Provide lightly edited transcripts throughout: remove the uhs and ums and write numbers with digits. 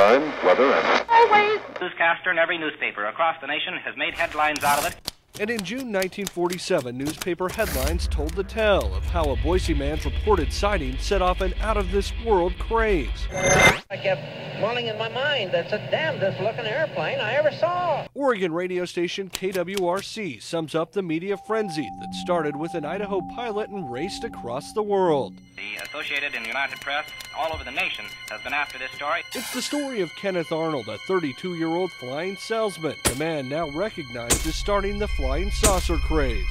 time, weather, and always. Newscaster in every newspaper across the nation has made headlines out of it. And in June 1947, newspaper headlines told the tale of how a Boise man's reported sighting set off an out-of-this-world craze. I kept mulling in my mind, that's the damnedest looking airplane I ever saw. Oregon radio station KWRC sums up the media frenzy that started with an Idaho pilot and raced across the world. The Associated and United Press all over the nation has been after this story. It's the story of Kenneth Arnold, a 32-year-old flying salesman, the man now recognized as starting the flying saucer craze.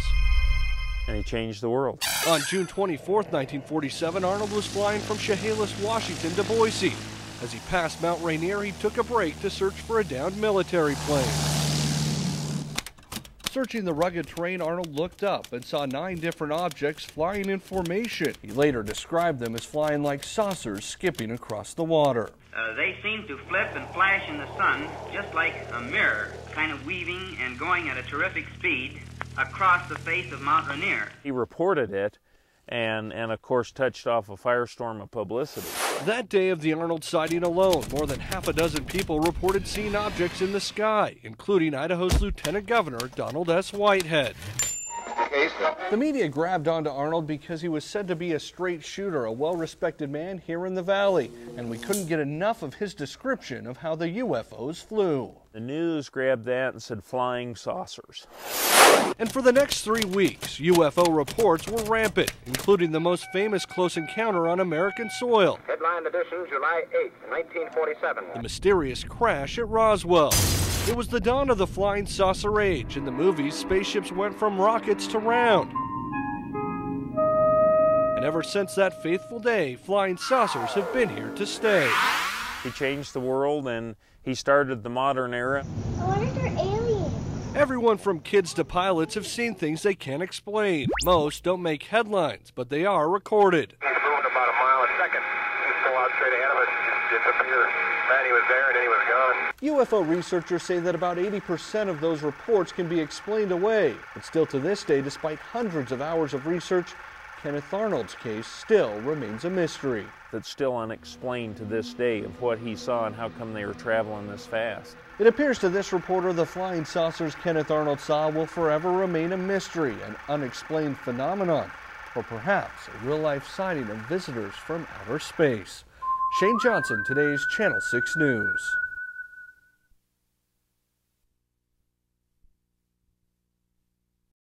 And he changed the world. On June 24, 1947, Arnold was flying from Chehalis, Washington to Boise. As he passed Mount Rainier, he took a break to search for a downed military plane. Searching the rugged terrain, Arnold looked up and saw 9 different objects flying in formation. He later described them as flying like saucers skipping across the water. They seem to flip and flash in the sun just like a mirror, kind of weaving and going at a terrific speed across the face of Mount Rainier. He reported it and of course touched off a firestorm of publicity. That day of the Arnold sighting alone, more than half a dozen people reported seeing objects in the sky, including Idaho's Lieutenant Governor Donald S. Whitehead. The media grabbed onto Arnold because he was said to be a straight shooter, a well-respected man here in the valley, and we couldn't get enough of his description of how the UFOs flew. The news grabbed that and said flying saucers. And for the next 3 weeks, UFO reports were rampant, including the most famous close encounter on American soil. Headline edition, July 8, 1947. The mysterious crash at Roswell. It was the dawn of the flying saucer age. In the movies, spaceships went from rockets to round. And ever since that faithful day, flying saucers have been here to stay. He changed the world and he started the modern era. I wonder if they're aliens. Everyone from kids to pilots have seen things they can't explain. Most don't make headlines, but they are recorded. He's moving about a mile a second. He's still out straight ahead of us. He disappeared. Man, he was there and then he was gone. UFO researchers say that about 80% of those reports can be explained away. But still to this day, despite hundreds of hours of research, Kenneth Arnold's case still remains a mystery. That's still unexplained to this day of what he saw and how come they were traveling this fast. It appears to this reporter the flying saucers Kenneth Arnold saw will forever remain a mystery, an unexplained phenomenon, or perhaps a real-life sighting of visitors from outer space. Shane Johnson, today's Channel 6 News.